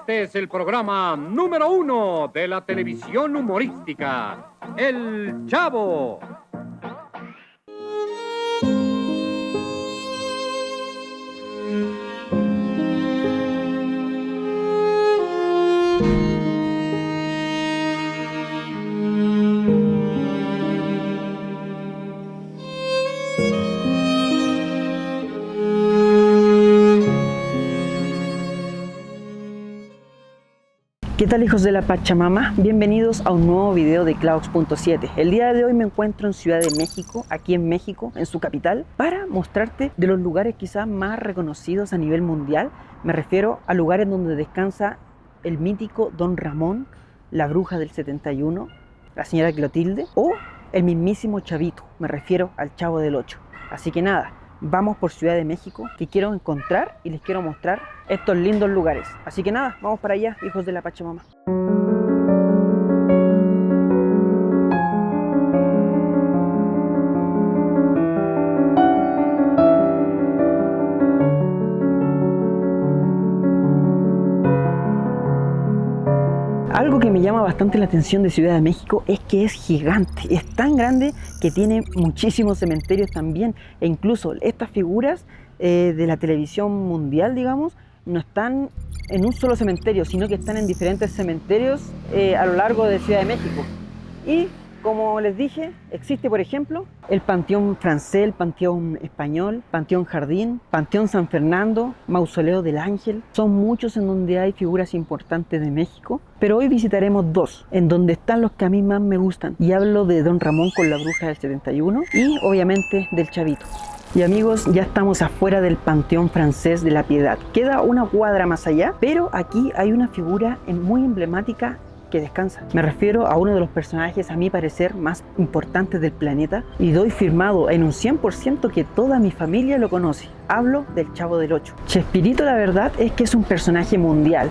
Este es el programa número 1 de la televisión humorística, El Chavo. ¿Qué tal, hijos de la Pachamama? Bienvenidos a un nuevo video de Claux.7. El día de hoy me encuentro en Ciudad de México, aquí en México, en su capital, para mostrarte de los lugares quizás más reconocidos a nivel mundial. Me refiero a lugares donde descansa el mítico Don Ramón, la bruja del 71, la señora Clotilde o el mismísimo Chavito. Me refiero al Chavo del 8. Así que nada, vamos por Ciudad de México, que quiero encontrar y les quiero mostrar estos lindos lugares. Así que nada, vamos para allá, hijos de la Pachamama. Algo que me llama bastante la atención de Ciudad de México es que es gigante, es tan grande que tiene muchísimos cementerios también, e incluso estas figuras de la televisión mundial, digamos, no están en un solo cementerio, sino que están en diferentes cementerios a lo largo de Ciudad de México. Y como les dije, existe por ejemplo el Panteón Francés, el Panteón Español, Panteón Jardín, Panteón San Fernando, Mausoleo del Ángel. Son muchos en donde hay figuras importantes de México, pero hoy visitaremos dos, en donde están los que a mí más me gustan. Y hablo de Don Ramón con la bruja del 71 y obviamente del Chavito. Y amigos, ya estamos afuera del Panteón Francés de la Piedad. Queda una cuadra más allá, pero aquí hay una figura muy emblemática que descansa. Me refiero a uno de los personajes, a mi parecer, más importantes del planeta, y doy firmado en un 100% que toda mi familia lo conoce. Hablo del Chavo del 8. Chespirito, la verdad es que es un personaje mundial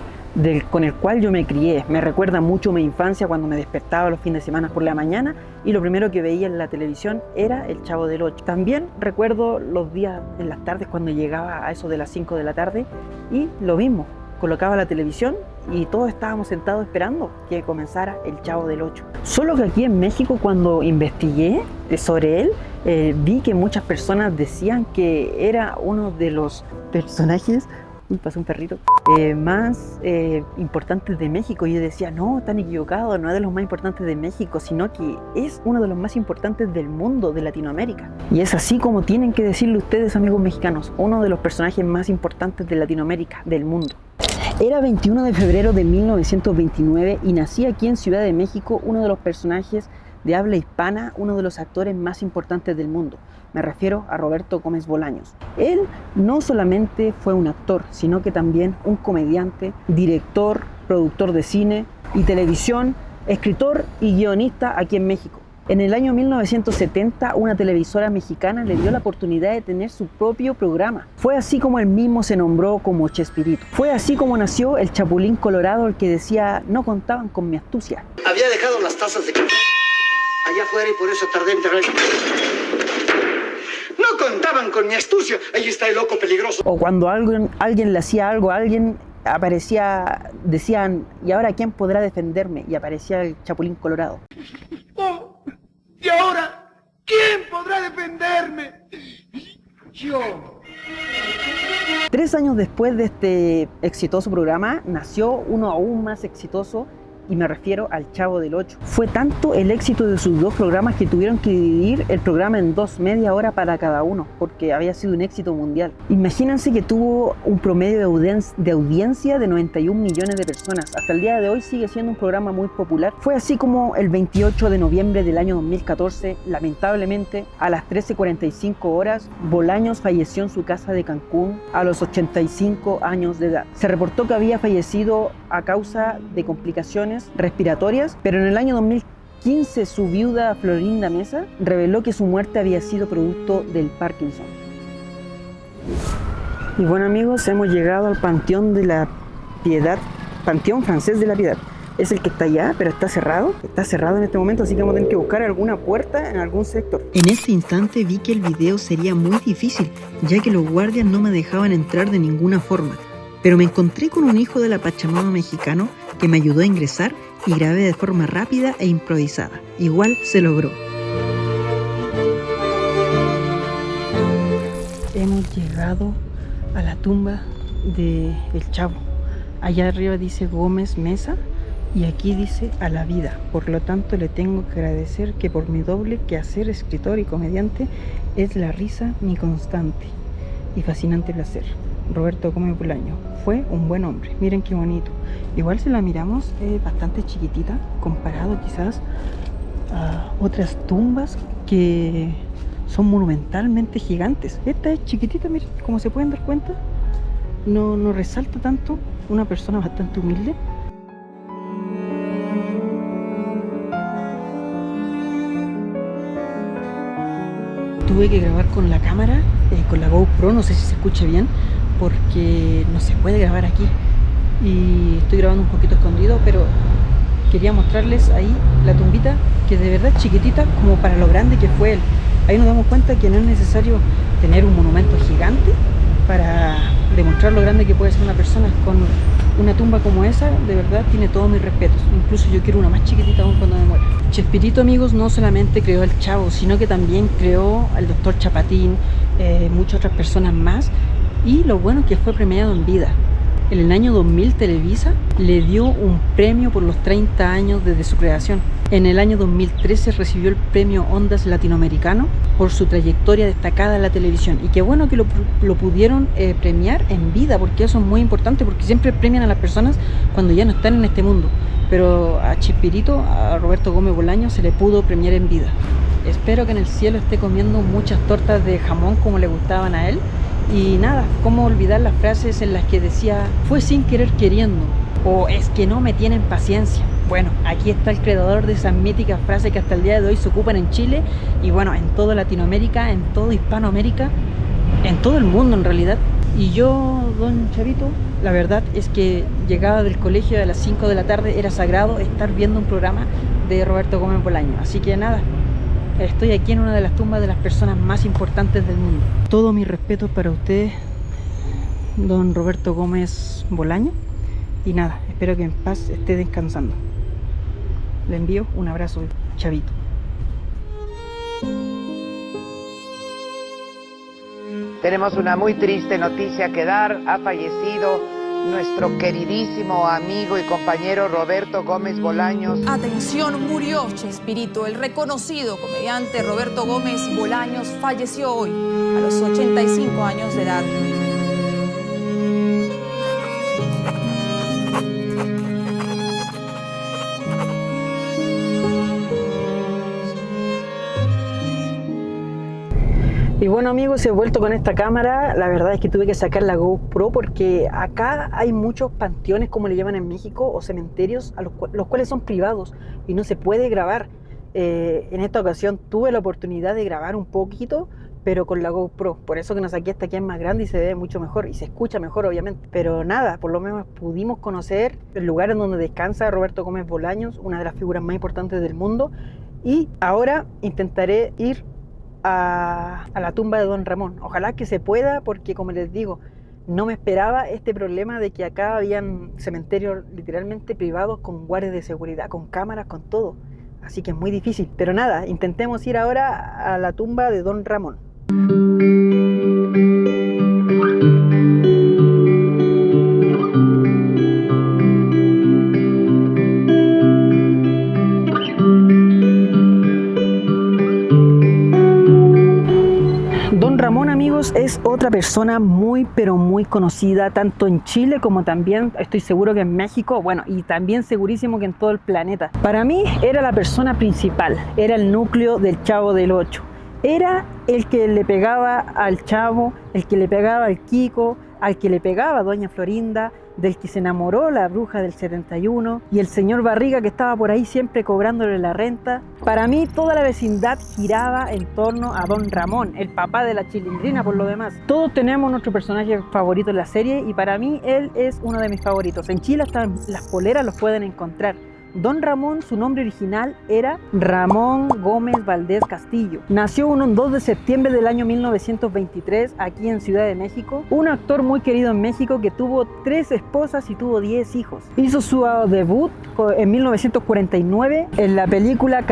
con el cual yo me crié. Me recuerda mucho mi infancia cuando me despertaba los fines de semana por la mañana y lo primero que veía en la televisión era el Chavo del 8. También recuerdo los días en las tardes cuando llegaba a eso de las 5 de la tarde y lo mismo, colocaba la televisión y todos estábamos sentados esperando que comenzara el Chavo del 8. Solo que aquí en México, cuando investigué sobre él, vi que muchas personas decían que era uno de los personajes, pasó un perrito, más importantes de México. Y yo decía, no, están equivocados, no es de los más importantes de México, sino que es uno de los más importantes del mundo, de Latinoamérica. Y es así como tienen que decirle ustedes, amigos mexicanos, uno de los personajes más importantes de Latinoamérica, del mundo. Era 21 de febrero de 1929 y nací aquí en Ciudad de México uno de los personajes de habla hispana, uno de los actores más importantes del mundo. Me refiero a Roberto Gómez Bolaños. Él no solamente fue un actor, sino que también un comediante, director, productor de cine y televisión, escritor y guionista aquí en México. En el año 1970, una televisora mexicana le dio la oportunidad de tener su propio programa. Fue así como él mismo se nombró como Chespirito. Fue así como nació el Chapulín Colorado, el que decía, no contaban con mi astucia. Había dejado las tazas de café allá afuera y por eso tardé en entrar. No contaban con mi astucia. Ahí está el loco peligroso. O cuando alguien le hacía algo a alguien, aparecía, decían, ¿y ahora quién podrá defenderme? Y aparecía el Chapulín Colorado. Oh, ¿y ahora quién podrá defenderme? Yo. 3 años después de este exitoso programa, nació uno aún más exitoso, y me refiero al Chavo del 8. Fue tanto el éxito de sus dos programas que tuvieron que dividir el programa en 2, media hora para cada uno, porque había sido un éxito mundial. Imagínense que tuvo un promedio de audiencia de 91 millones de personas. Hasta el día de hoy sigue siendo un programa muy popular. Fue así como el 28 de noviembre del año 2014, lamentablemente, a las 13:45 horas, Bolaños falleció en su casa de Cancún a los 85 años de edad. Se reportó que había fallecido a causa de complicaciones respiratorias, pero en el año 2015 su viuda Florinda Mesa reveló que su muerte había sido producto del Parkinson. Y bueno, amigos, hemos llegado al Panteón de la Piedad, Panteón Francés de la Piedad. Es el que está allá, pero está cerrado en este momento, así que vamos a tener que buscar alguna puerta en algún sector. En este instante vi que el video sería muy difícil, ya que los guardias no me dejaban entrar de ninguna forma. pero me encontré con un hijo de la Pachamama mexicano que me ayudó a ingresar y grabé de forma rápida e improvisada. Igual se logró. Hemos llegado a la tumba del Chavo. Allá arriba dice Gómez Mesa y aquí dice a la vida. Por lo tanto, le tengo que agradecer que por mi doble quehacer escritor y comediante es la risa mi constante y fascinante placer. Roberto Gómez Bolaños fue un buen hombre. Miren qué bonito. Igual si la miramos es bastante chiquitita comparado quizás a otras tumbas que son monumentalmente gigantes. Esta es chiquitita, miren, como se pueden dar cuenta. No resalta tanto, una persona bastante humilde. Tuve que grabar con la cámara, con la GoPro, no sé si se escucha bien, porque no se puede grabar aquí. Y estoy grabando un poquito escondido, pero quería mostrarles ahí la tumbita, que de verdad es chiquitita como para lo grande que fue él. Ahí nos damos cuenta que no es necesario tener un monumento gigante para demostrar lo grande que puede ser una persona. Con una tumba como esa, de verdad tiene todos mis respetos. Incluso yo quiero una más chiquitita aún cuando me muera. Chespirito, amigos, no solamente creó el Chavo, sino que también creó al Dr. Chapatín, muchas otras personas más. Y lo bueno es que fue premiado en vida. En el año 2000 Televisa le dio un premio por los 30 años desde su creación. En el año 2013 recibió el premio Ondas Latinoamericano por su trayectoria destacada en la televisión. Y qué bueno que lo pudieron premiar en vida, porque eso es muy importante, porque siempre premian a las personas cuando ya no están en este mundo. Pero a Chespirito, a Roberto Gómez Bolaños, se le pudo premiar en vida. Espero que en el cielo esté comiendo muchas tortas de jamón como le gustaban a él. Y nada, cómo olvidar las frases en las que decía fue sin querer queriendo, o es que no me tienen paciencia. Bueno, aquí está el creador de esas míticas frases que hasta el día de hoy se ocupan en Chile y bueno, en toda Latinoamérica, en toda Hispanoamérica, en todo el mundo en realidad. Y yo, don Chavito, la verdad es que llegaba del colegio a las 5 de la tarde, era sagrado estar viendo un programa de Roberto Gómez Bolaños. Así que nada, estoy aquí en una de las tumbas de las personas más importantes del mundo. Todo mi respeto para usted, don Roberto Gómez Bolaños. Y nada, espero que en paz esté descansando. Le envío un abrazo, Chavito. Tenemos una muy triste noticia que dar. Ha fallecido nuestro queridísimo amigo y compañero Roberto Gómez Bolaños. Atención, murió Chespirito. El reconocido comediante Roberto Gómez Bolaños falleció hoy a los 85 años de edad. Y bueno, amigos, he vuelto con esta cámara. La verdad es que tuve que sacar la GoPro porque acá hay muchos panteones, como le llaman en México, o cementerios, los cuales son privados y no se puede grabar. En esta ocasión tuve la oportunidad de grabar un poquito, pero con la GoPro. Por eso que nos saqué esta, que es más grande y se ve mucho mejor y se escucha mejor, obviamente. Pero nada, por lo menos pudimos conocer el lugar en donde descansa Roberto Gómez Bolaños, una de las figuras más importantes del mundo. Y ahora intentaré ir a la tumba de Don Ramón. Ojalá que se pueda, porque como les digo, no me esperaba este problema de que acá habían cementerios literalmente privados con guardias de seguridad, con cámaras, con todo. Así que es muy difícil. Pero nada, intentemos ir ahora a la tumba de Don Ramón. Don Ramón, amigos, es otra persona muy pero muy conocida tanto en Chile como también estoy seguro que en México, bueno, y también segurísimo que en todo el planeta. Para mí era la persona principal, era el núcleo del Chavo del Ocho. Era el que le pegaba al Chavo, el que le pegaba al Kiko, al que le pegaba a Doña Florinda, del que se enamoró la bruja del 71 y el señor Barriga que estaba por ahí siempre cobrándole la renta. Para mí toda la vecindad giraba en torno a Don Ramón, el papá de la Chilindrina por lo demás. Todos tenemos nuestro personaje favorito en la serie y para mí él es uno de mis favoritos. En Chile hasta las poleras los pueden encontrar. Don Ramón, su nombre original era Ramón Gómez Valdés Castillo. Nació un 2 de septiembre del año 1923 aquí en Ciudad de México. Un actor muy querido en México que tuvo 3 esposas y tuvo 10 hijos. Hizo su debut en 1949 en la película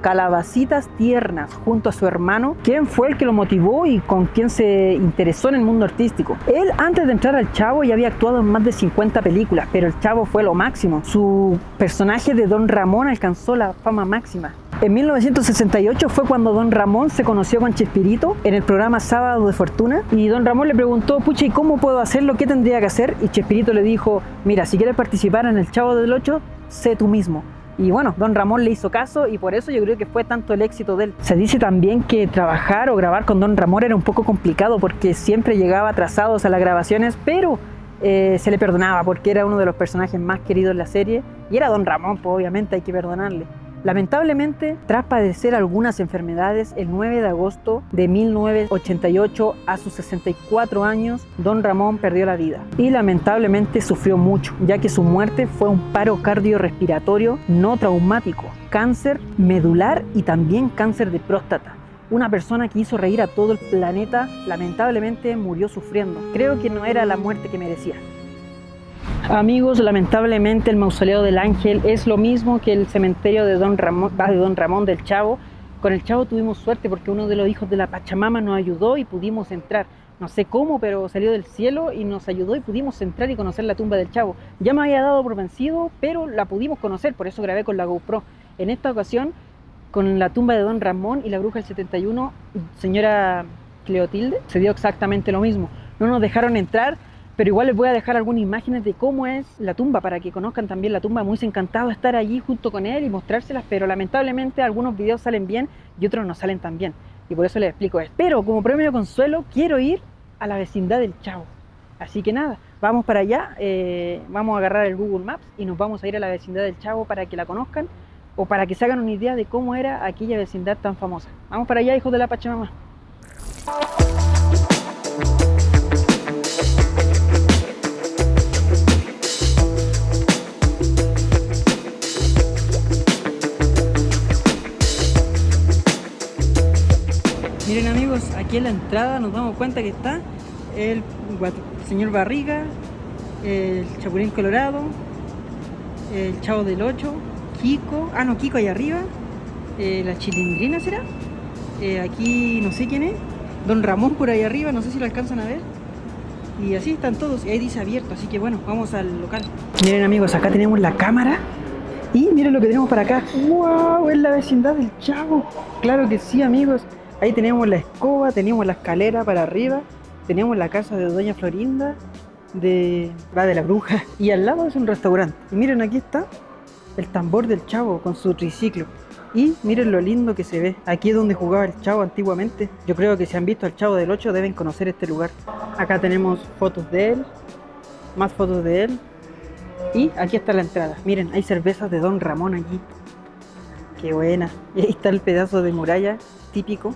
Calabacitas Tiernas junto a su hermano, quien fue el que lo motivó y con quien se interesó en el mundo artístico. Él, antes de entrar al Chavo, ya había actuado en más de 50 películas, pero el Chavo fue lo máximo. Su personaje de Don Ramón alcanzó la fama máxima. En 1968 fue cuando Don Ramón se conoció con Chespirito en el programa Sábado de Fortuna, y Don Ramón le preguntó, pucha, ¿y cómo puedo hacerlo? ¿Qué tendría que hacer? Y Chespirito le dijo, mira, si quieres participar en el Chavo del Ocho, sé tú mismo. Y bueno, Don Ramón le hizo caso y por eso yo creo que fue tanto el éxito de él. Se dice también que trabajar o grabar con Don Ramón era un poco complicado porque siempre llegaba atrasados a las grabaciones, pero se le perdonaba porque era uno de los personajes más queridos en la serie y era Don Ramón, pues obviamente hay que perdonarle. Lamentablemente, tras padecer algunas enfermedades, el 9 de agosto de 1988, a sus 64 años, Don Ramón perdió la vida. Y lamentablemente sufrió mucho, ya que su muerte fue un paro cardiorrespiratorio no traumático, cáncer medular y también cáncer de próstata. Una persona que hizo reír a todo el planeta, lamentablemente murió sufriendo. Creo que no era la muerte que merecía. Amigos, lamentablemente el Mausoleo del Ángel es lo mismo que el cementerio de Don Ramón del Chavo. Con el Chavo tuvimos suerte porque uno de los hijos de la Pachamama nos ayudó y pudimos entrar. No sé cómo, pero salió del cielo y nos ayudó y pudimos entrar y conocer la tumba del Chavo. Ya me había dado por vencido, pero la pudimos conocer, por eso grabé con la GoPro. En esta ocasión, con la tumba de Don Ramón y la bruja del 71, señora Cleotilde, se dio exactamente lo mismo. No nos dejaron entrar, pero igual les voy a dejar algunas imágenes de cómo es la tumba para que conozcan también la tumba. Muy encantado de estar allí junto con él y mostrárselas, pero lamentablemente algunos videos salen bien y otros no salen tan bien. Y por eso les explico esto. Pero como premio de consuelo quiero ir a la vecindad del Chavo. Así que nada, vamos para allá, vamos a agarrar el Google Maps y nos vamos a ir a la vecindad del Chavo para que la conozcan o para que se hagan una idea de cómo era aquella vecindad tan famosa. Vamos para allá, hijos de la Pachamama. Miren amigos, aquí en la entrada nos damos cuenta que está el señor Barriga, el Chapulín Colorado, el Chavo del Ocho, Kiko, Kiko ahí arriba, la Chilindrina será, aquí no sé quién es, Don Ramón por ahí arriba, no sé si lo alcanzan a ver, y así están todos, y ahí dice abierto, así que bueno, vamos al local. Miren amigos, acá tenemos la cámara, y miren lo que tenemos para acá, ¡wow! Es la vecindad del Chavo, claro que sí amigos. Ahí tenemos la escoba, tenemos la escalera para arriba, tenemos la casa de Doña Florinda, de la bruja, y al lado es un restaurante. Y miren, aquí está el tambor del Chavo con su triciclo. Y miren lo lindo que se ve. Aquí es donde jugaba el Chavo antiguamente. Yo creo que si han visto al Chavo del Ocho deben conocer este lugar. Acá tenemos fotos de él, más fotos de él. Y aquí está la entrada. Miren, hay cervezas de Don Ramón aquí. Qué buena. Y ahí está el pedazo de muralla típico,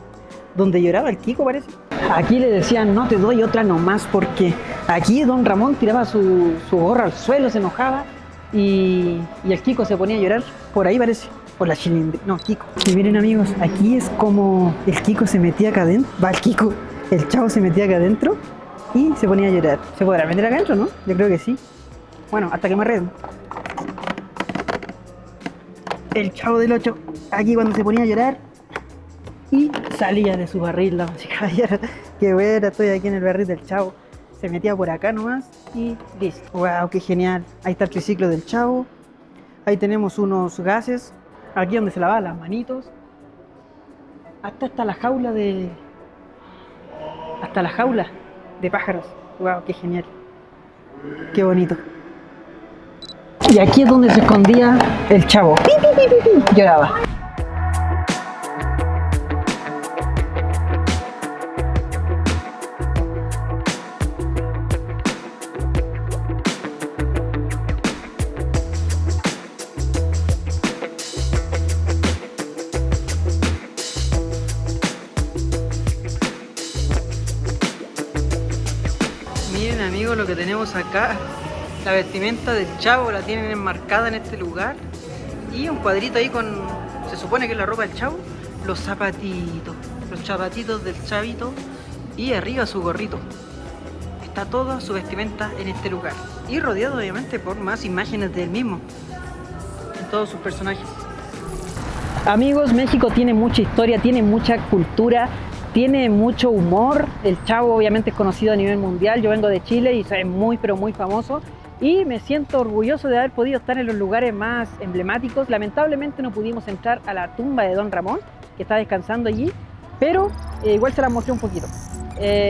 donde lloraba el Kiko, parece. Aquí le decían, no te doy otra nomás, porque aquí Don Ramón tiraba su gorra al suelo, se enojaba, y el Kiko se ponía a llorar, por ahí parece, por la Chilindrina, no, Kiko. Y miren amigos, aquí es como el Kiko se metía acá adentro, el Chavo se metía acá adentro, y se ponía a llorar. ¿Se podrá meter acá adentro, no? Yo creo que sí. Bueno, hasta que me arreglen. El Chavo del Ocho, aquí cuando se ponía a llorar, y salía de su barril la música. Qué buena, estoy aquí en el barril del Chavo. Se metía por acá nomás y listo. Wow, qué genial. Ahí está el triciclo del Chavo. Ahí tenemos unos gases. Aquí donde se lavaban las manitos. Hasta está la jaula de... Hasta la jaula de pájaros. Wow, qué genial. Qué bonito. Y aquí es donde se escondía el Chavo. ¡Pi, pi, pi, pi, pi! Lloraba. Miren amigos lo que tenemos acá. La vestimenta del Chavo la tienen enmarcada en este lugar. Y un cuadrito ahí con, se supone que es la ropa del Chavo, los zapatitos del Chavito y arriba su gorrito. Está toda su vestimenta en este lugar. Y rodeado obviamente por más imágenes del mismo, en todos sus personajes. Amigos, México tiene mucha historia, tiene mucha cultura, tiene mucho humor. El Chavo obviamente es conocido a nivel mundial. Yo vengo de Chile y es muy pero muy famoso. Y me siento orgulloso de haber podido estar en los lugares más emblemáticos. Lamentablemente no pudimos entrar a la tumba de Don Ramón, que está descansando allí, pero igual se las mostré un poquito.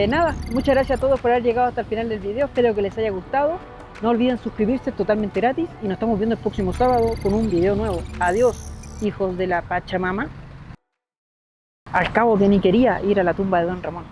Nada, muchas gracias a todos por haber llegado hasta el final del video. Espero que les haya gustado. No olviden suscribirse, es totalmente gratis. Y nos estamos viendo el próximo sábado con un video nuevo. Adiós, hijos de la Pachamama. Al cabo que ni quería ir a la tumba de Don Ramón.